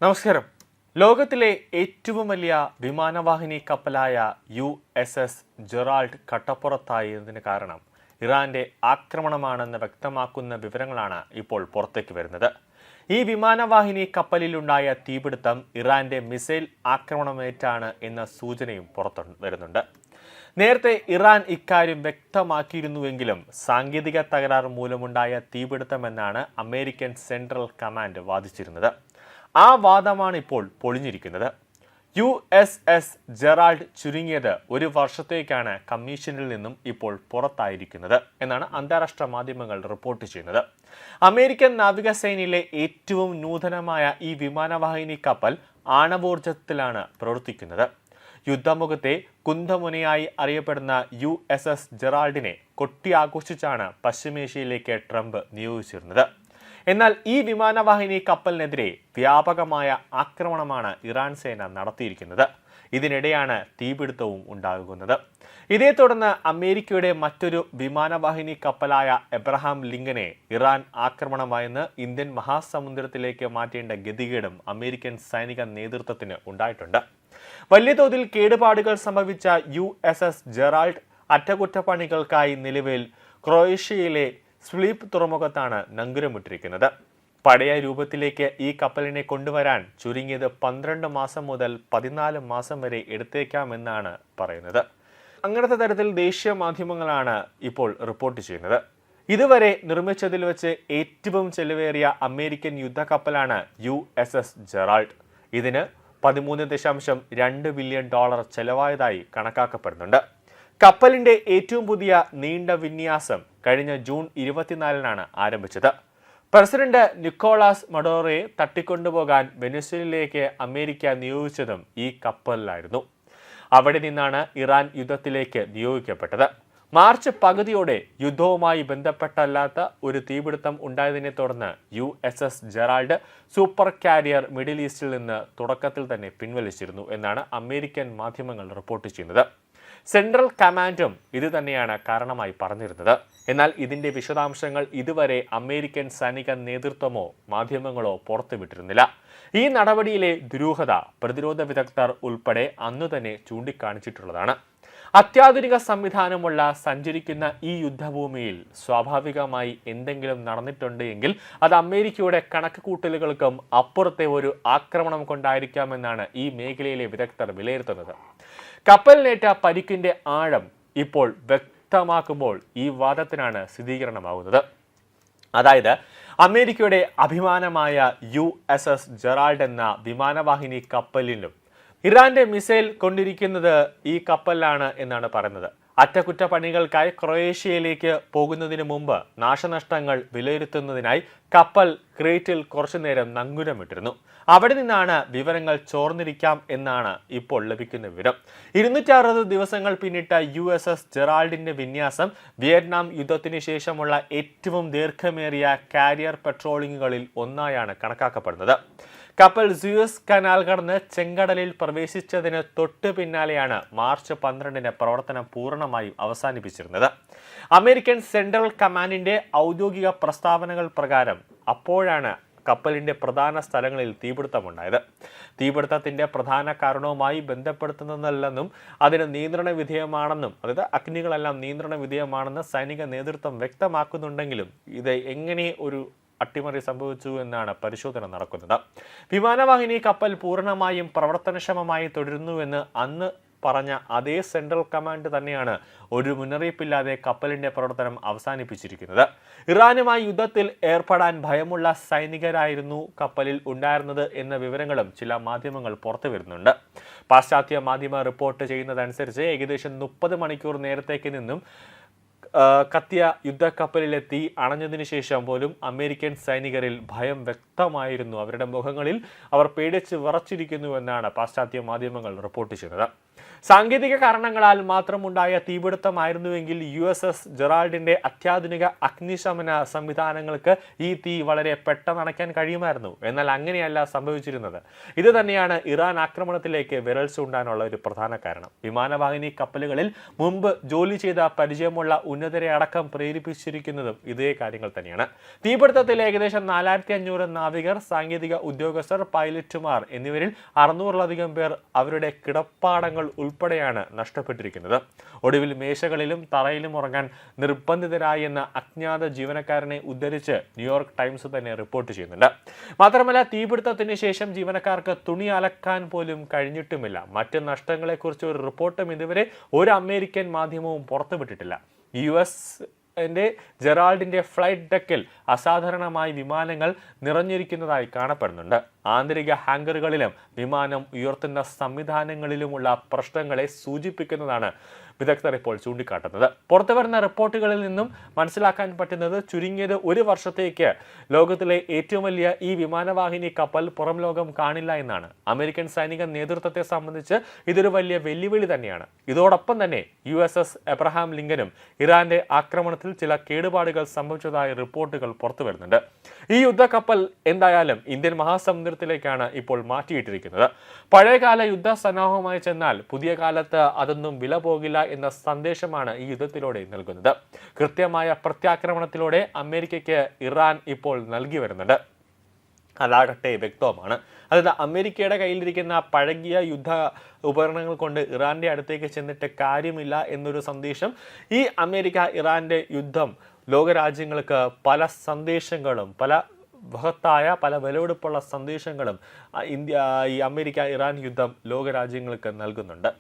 നമസ്കാരം. ലോകത്തിലെ ഏറ്റവും വലിയ വിമാനവാഹിനി കപ്പലായ USS ജെറാൾഡ് കട്ടപ്പുറത്തായതിന് കാരണം ഇറാന്റെ ആക്രമണമാണെന്ന് വ്യക്തമാക്കുന്ന വിവരങ്ങളാണ് ഇപ്പോൾ പുറത്തേക്ക് വരുന്നത്. ഈ വിമാനവാഹിനി കപ്പലിലുണ്ടായ തീപിടുത്തം ഇറാന്റെ മിസൈൽ ആക്രമണമേറ്റാണ് എന്ന സൂചനയും പുറത്തു വരുന്നുണ്ട്. നേരത്തെ ഇറാൻ ഇക്കാര്യം വ്യക്തമാക്കിയിരുന്നുവെങ്കിലും സാങ്കേതിക തകരാർ മൂലമുണ്ടായ തീപിടുത്തമെന്നാണ് അമേരിക്കൻ സെൻട്രൽ കമാൻഡ് വാദിച്ചിരുന്നത്. ആ വാദമാണ് ഇപ്പോൾ പൊളിഞ്ഞിരിക്കുന്നത്. USS ജെറാൾഡ് ചുരുങ്ങിയത് ഒരു വർഷത്തേക്കാണ് കമ്മീഷനിൽ നിന്നും ഇപ്പോൾ പുറത്തായിരിക്കുന്നത് എന്നാണ് അന്താരാഷ്ട്ര മാധ്യമങ്ങൾ റിപ്പോർട്ട് ചെയ്യുന്നത്. അമേരിക്കൻ നാവികസേനയിലെ ഏറ്റവും നൂതനമായ ഈ വിമാനവാഹിനി കപ്പൽ ആണവോർജത്തിലാണ് പ്രവർത്തിക്കുന്നത്. യുദ്ധമുഖത്തെ കുന്തമുനയായി അറിയപ്പെടുന്ന USS ജെറാൾഡിനെ കൊട്ടിയാഘോഷിച്ചാണ് പശ്ചിമേഷ്യയിലേക്ക് ട്രംപ് നിയോഗിച്ചിരുന്നത്. എന്നാൽ ഈ വിമാനവാഹിനി കപ്പലിനെതിരെ വ്യാപകമായ ആക്രമണമാണ് ഇറാൻ സേന നടത്തിയിരിക്കുന്നത്. ഇതിനിടെയാണ് തീപിടുത്തവും ഉണ്ടാകുന്നത്. ഇതേ തുടർന്ന് അമേരിക്കയുടെ മറ്റൊരു വിമാനവാഹിനി കപ്പലായ എബ്രഹാം ലിങ്കനെ ഇറാൻ ആക്രമണമായെന്ന് ഇന്ത്യൻ മഹാസമുദ്രത്തിലേക്ക് മാറ്റേണ്ട ഗതികേടും അമേരിക്കൻ സൈനിക നേതൃത്വത്തിന് ഉണ്ടായിട്ടുണ്ട്. വലിയ തോതിൽ കേടുപാടുകൾ സംഭവിച്ച USS ജെറാൾഡ് അറ്റകുറ്റപ്പണികൾക്കായി നിലവിൽ ക്രൊയേഷ്യയിലെ സ്പ്ലിറ്റ് തുറമുഖത്താണ് നങ്കുരമിട്ടിരിക്കുന്നത്. പഴയ രൂപത്തിലേക്ക് ഈ കപ്പലിനെ കൊണ്ടുവരാൻ ചുരുങ്ങിയത് 12 മാസം മുതൽ 14 മാസം വരെ എടുത്തേക്കാമെന്നാണ് പറയുന്നത്. അങ്ങനത്തെ തരത്തിൽ ദേശീയ മാധ്യമങ്ങളാണ് ഇപ്പോൾ റിപ്പോർട്ട് ചെയ്യുന്നത്. ഇതുവരെ നിർമ്മിച്ചതിൽ വെച്ച് ഏറ്റവും ചെലവേറിയ അമേരിക്കൻ യുദ്ധക്കപ്പലാണ് USS ജെറാൾഡ്. ഇതിന് $13.2 ബില്യൺ ചെലവായതായി കണക്കാക്കപ്പെടുന്നുണ്ട്. കപ്പലിന്റെ ഏറ്റവും പുതിയ നീണ്ട വിന്യാസം കഴിഞ്ഞ ജൂൺ 24-നാണ് ആരംഭിച്ചത്. പ്രസിഡന്റ് നിക്കോളാസ് മഡോറയെ തട്ടിക്കൊണ്ടുപോകാൻ വെനസ്വേലയിലേക്ക് അമേരിക്ക നിയോഗിച്ചതും ഈ കപ്പലിലായിരുന്നു. അവിടെ നിന്നാണ് ഇറാൻ യുദ്ധത്തിലേക്ക് നിയോഗിക്കപ്പെട്ടത്. മാർച്ച് പകുതിയോടെ യുദ്ധവുമായി ബന്ധപ്പെട്ടല്ലാത്ത ഒരു തീപിടുത്തം ഉണ്ടായതിനെ തുടർന്ന് USS Gerald super carrier middle ഈസ്റ്റിൽ നിന്ന് തുടക്കത്തിൽ തന്നെ പിൻവലിച്ചിരുന്നു എന്നാണ് അമേരിക്കൻ മാധ്യമങ്ങൾ റിപ്പോർട്ട് ചെയ്യുന്നത്. സെൻട്രൽ കമാൻഡും ഇത് തന്നെയാണ് കാരണമായി പറഞ്ഞിരുന്നത്. എന്നാൽ ഇതിന്റെ വിശദാംശങ്ങൾ ഇതുവരെ അമേരിക്കൻ സൈനിക നേതൃത്വമോ മാധ്യമങ്ങളോ പുറത്തുവിട്ടിരുന്നില്ല. ഈ നടപടിയിലെ ദുരൂഹത പ്രതിരോധ വിദഗ്ധർ ഉൾപ്പെടെ അന്നു തന്നെ ചൂണ്ടിക്കാണിച്ചിട്ടുള്ളതാണ്. അത്യാധുനിക സംവിധാനമുള്ള സഞ്ചരിക്കുന്ന ഈ യുദ്ധഭൂമിയിൽ സ്വാഭാവികമായി എന്തെങ്കിലും നടന്നിട്ടുണ്ട് എങ്കിൽ അത് അമേരിക്കയുടെ കണക്കുകൂട്ടലുകൾക്കും അപ്പുറത്തെ ഒരു ആക്രമണം കൊണ്ടായിരിക്കാമെന്നാണ് ഈ മേഖലയിലെ വിദഗ്ധർ വിലയിരുത്തുന്നത്. കപ്പലിനേറ്റ പരിക്കിന്റെ ആഴം ഇപ്പോൾ വ്യക്തമാക്കുമ്പോൾ ഈ വാദത്തിനാണ് സ്ഥിരീകരണമാകുന്നത്. അതായത് അമേരിക്കയുടെ അഭിമാനമായ USS ജെറാൾഡ് എന്ന വിമാനവാഹിനി കപ്പലിലും ഇറാന്റെ മിസൈൽ കൊണ്ടിരിക്കുന്നത് ഈ കപ്പലിലാണ് എന്നാണ് പറയുന്നത്. അറ്റകുറ്റപ്പണികൾക്കായി ക്രൊയേഷ്യയിലേക്ക് പോകുന്നതിന് മുമ്പ് നാശനഷ്ടങ്ങൾ വിലയിരുത്തുന്നതിനായി കപ്പൽ ക്രേറ്റിൽ കുറച്ചുനേരം നങ്കുരമിട്ടിരുന്നു. അവിടെ നിന്നാണ് വിവരങ്ങൾ ചോർന്നിരിക്കാം എന്നാണ് ഇപ്പോൾ ലഭിക്കുന്ന വിവരം. 260 ദിവസങ്ങൾ പിന്നിട്ട USS ജെറാൾഡിന്റെ വിന്യാസം വിയറ്റ്നാം യുദ്ധത്തിന് ശേഷമുള്ള ഏറ്റവും ദീർഘമേറിയ കാരിയർ പെട്രോളിങ്ങുകളിൽ ഒന്നായാണ് കണക്കാക്കപ്പെടുന്നത്. കപ്പൽ സൂയസ് കനാൽ കടന്ന് ചെങ്കടലിൽ പ്രവേശിച്ചതിന് തൊട്ടു പിന്നാലെയാണ് മാർച്ച് 12-ന് പ്രവർത്തനം പൂർണ്ണമായും അവസാനിപ്പിച്ചിരുന്നത്. അമേരിക്കൻ സെൻട്രൽ കമാൻഡിന്റെ ഔദ്യോഗിക പ്രസ്താവനകൾ പ്രകാരം അപ്പോഴാണ് കപ്പലിന്റെ പ്രധാന സ്ഥലങ്ങളിൽ തീപിടുത്തമുണ്ടായത്. തീപിടുത്തത്തിന്റെ പ്രധാന കാരണവുമായി ബന്ധപ്പെടുത്തുന്നതല്ലെന്നും അതിന് നിയന്ത്രണ വിധേയമാണെന്നും, അതായത് അഗ്നികളെല്ലാം നിയന്ത്രണ വിധേയമാണെന്ന് സൈനിക നേതൃത്വം വ്യക്തമാക്കുന്നുണ്ടെങ്കിലും ഇത് എങ്ങനെ ഒരു അട്ടിമറി സംഭവിച്ചു എന്നാണ് പരിശോധന നടക്കുന്നത്. വിമാനവാഹിനി കപ്പൽ പൂർണ്ണമായും പ്രവർത്തനക്ഷമമായി തുടരുന്നുവെന്ന് അന്ന് പറഞ്ഞ അതേ സെൻട്രൽ കമാൻഡ് തന്നെയാണ് ഒരു മുന്നറിയിപ്പില്ലാതെ കപ്പലിന്റെ പ്രവർത്തനം അവസാനിപ്പിച്ചിരിക്കുന്നത്. ഇറാനുമായി യുദ്ധത്തിൽ ഏർപ്പെടാൻ ഭയമുള്ള സൈനികരായിരുന്നു കപ്പലിൽ ഉണ്ടായിരുന്നത് എന്ന വിവരങ്ങളും ചില മാധ്യമങ്ങൾ പുറത്തുവരുന്നുണ്ട്. പാശ്ചാത്യ മാധ്യമ റിപ്പോർട്ട് ചെയ്യുന്നതനുസരിച്ച് ഏകദേശം 30 മണിക്കൂർ നേരത്തേക്ക് നിന്നും കത്തിയ യുദ്ധക്കപ്പലിലെത്തി അണഞ്ഞതിനു ശേഷം പോലും അമേരിക്കൻ സൈനികരിൽ ഭയം വ്യക്തമായിരുന്നു. അവരുടെ മുഖങ്ങളിൽ അവർ പേടിച്ച് വിറച്ചിരിക്കുന്നു എന്നാണ് പാശ്ചാത്യ മാധ്യമങ്ങൾ റിപ്പോർട്ട് ചെയ്യുന്നത്. സാങ്കേതിക കാരണങ്ങളാൽ മാത്രമുണ്ടായ തീപിടുത്തമായിരുന്നുവെങ്കിൽ USS ജെറാൾഡിന്റെ അത്യാധുനിക അഗ്നിശമന സംവിധാനങ്ങൾക്ക് ഈ തീ വളരെ പെട്ടെന്ന് അണയ്ക്കാൻ കഴിയുമായിരുന്നു. എന്നാൽ അങ്ങനെയല്ല സംഭവിച്ചിരുന്നത്. ഇത് തന്നെയാണ് ഇറാൻ ആക്രമണത്തിലേക്ക് വിരൽ ചൂണ്ടാനുള്ള ഒരു പ്രധാന കാരണം. വിമാനവാഹിനി കപ്പലുകളിൽ മുമ്പ് ജോലി ചെയ്ത പരിചയമുള്ള ഉന്നതരെ അടക്കം പ്രേരിപ്പിച്ചിരിക്കുന്നതും ഇതേ കാര്യങ്ങൾ തന്നെയാണ്. തീപിടുത്തത്തിൽ ഏകദേശം 4500 നാവികർ, സാങ്കേതിക ഉദ്യോഗസ്ഥർ, പൈലറ്റുമാർ എന്നിവരിൽ 600-ലധികം പേർ അവരുടെ കിടപ്പാടങ്ങൾ ഉൾപ്പെടെയാണ് നഷ്ടപ്പെട്ടിരിക്കുന്നത്. ഒടുവിൽ മേശകളിലും തറയിലും ഉറങ്ങാൻ നിർബന്ധിതരായി എന്ന അജ്ഞാത ജീവനക്കാരനെ ഉദ്ധരിച്ച് ന്യൂയോർക്ക് ടൈംസ് തന്നെ റിപ്പോർട്ട് ചെയ്യുന്നുണ്ട്. മാത്രമല്ല, തീപിടുത്തത്തിന് ശേഷം ജീവനക്കാർക്ക് തുണി അലക്കാൻ പോലും കഴിഞ്ഞിട്ടുമില്ല. മറ്റ് നഷ്ടങ്ങളെക്കുറിച്ച് ഒരു റിപ്പോർട്ടും ഇതുവരെ ഒരു അമേരിക്കൻ മാധ്യമവും പുറത്തുവിട്ടിട്ടില്ല. ജെറാൾഡിന്റെ ഫ്ലൈറ്റ് ഡെക്കിൽ അസാധാരണമായി വിമാനങ്ങൾ നിറഞ്ഞിരിക്കുന്നതായി കാണപ്പെടുന്നുണ്ട്. ആന്തരിക ഹാങ്കറുകളിലും വിമാനം ഉയർത്തുന്ന സംവിധാനങ്ങളിലുമുള്ള പ്രശ്നങ്ങളെ സൂചിപ്പിക്കുന്നതാണ് വിദഗ്ധർ ഇപ്പോൾ ചൂണ്ടിക്കാട്ടുന്നത്. പുറത്തുവരുന്ന റിപ്പോർട്ടുകളിൽ നിന്നും മനസ്സിലാക്കാൻ പറ്റുന്നത് ചുരുങ്ങിയത് ഒരു വർഷത്തേക്ക് ലോകത്തിലെ ഏറ്റവും വലിയ ഈ വിമാനവാഹിനി കപ്പൽ പുറം ലോകം കാണില്ല എന്നാണ്. അമേരിക്കൻ സൈനിക നേതൃത്വത്തെ സംബന്ധിച്ച് ഇതൊരു വലിയ വെല്ലുവിളി തന്നെയാണ്. ഇതോടൊപ്പം തന്നെ USS എബ്രഹാം ലിങ്കനും ഇറാന്റെ ആക്രമണത്തിൽ ചില കേടുപാടുകൾ സംഭവിച്ചതായി റിപ്പോർട്ടുകൾ പുറത്തുവരുന്നുണ്ട്. ഈ യുദ്ധക്കപ്പൽ എന്തായാലും ഇന്ത്യൻ മഹാസമുദ്രത്തിലേക്കാണ് ഇപ്പോൾ മാറ്റിയിട്ടിരിക്കുന്നത്. പഴയകാല യുദ്ധ സന്നാഹവുമായി ചെന്നാൽ പുതിയ കാലത്ത് അതൊന്നും വില പോകില്ല എന്ന സന്ദേശമാണ് ഈ യുദ്ധത്തിലൂടെ നൽകുന്നത്. കൃത്യമായ പ്രത്യാക്രമണത്തിലൂടെ അമേരിക്കയ്ക്ക് ഇറാൻ ഇപ്പോൾ നൽകി വരുന്നുണ്ട്. അതാകട്ടെ വ്യക്തവുമാണ്. അതായത് അമേരിക്കയുടെ കയ്യിലിരിക്കുന്ന പഴകിയ യുദ്ധ ഉപകരണങ്ങൾ കൊണ്ട് ഇറാന്റെ അടുത്തേക്ക് ചെന്നിട്ട് കാര്യമില്ല എന്നൊരു സന്ദേശം ഈ അമേരിക്ക-ഇറാന്റെ യുദ്ധം ലോകരാജ്യങ്ങൾക്ക് പല സന്ദേശങ്ങളും, പല വിലപിടിപ്പുള്ള സന്ദേശങ്ങളും ഈ അമേരിക്ക-ഇറാൻ യുദ്ധം ലോകരാജ്യങ്ങൾക്ക് നൽകുന്നുണ്ട്.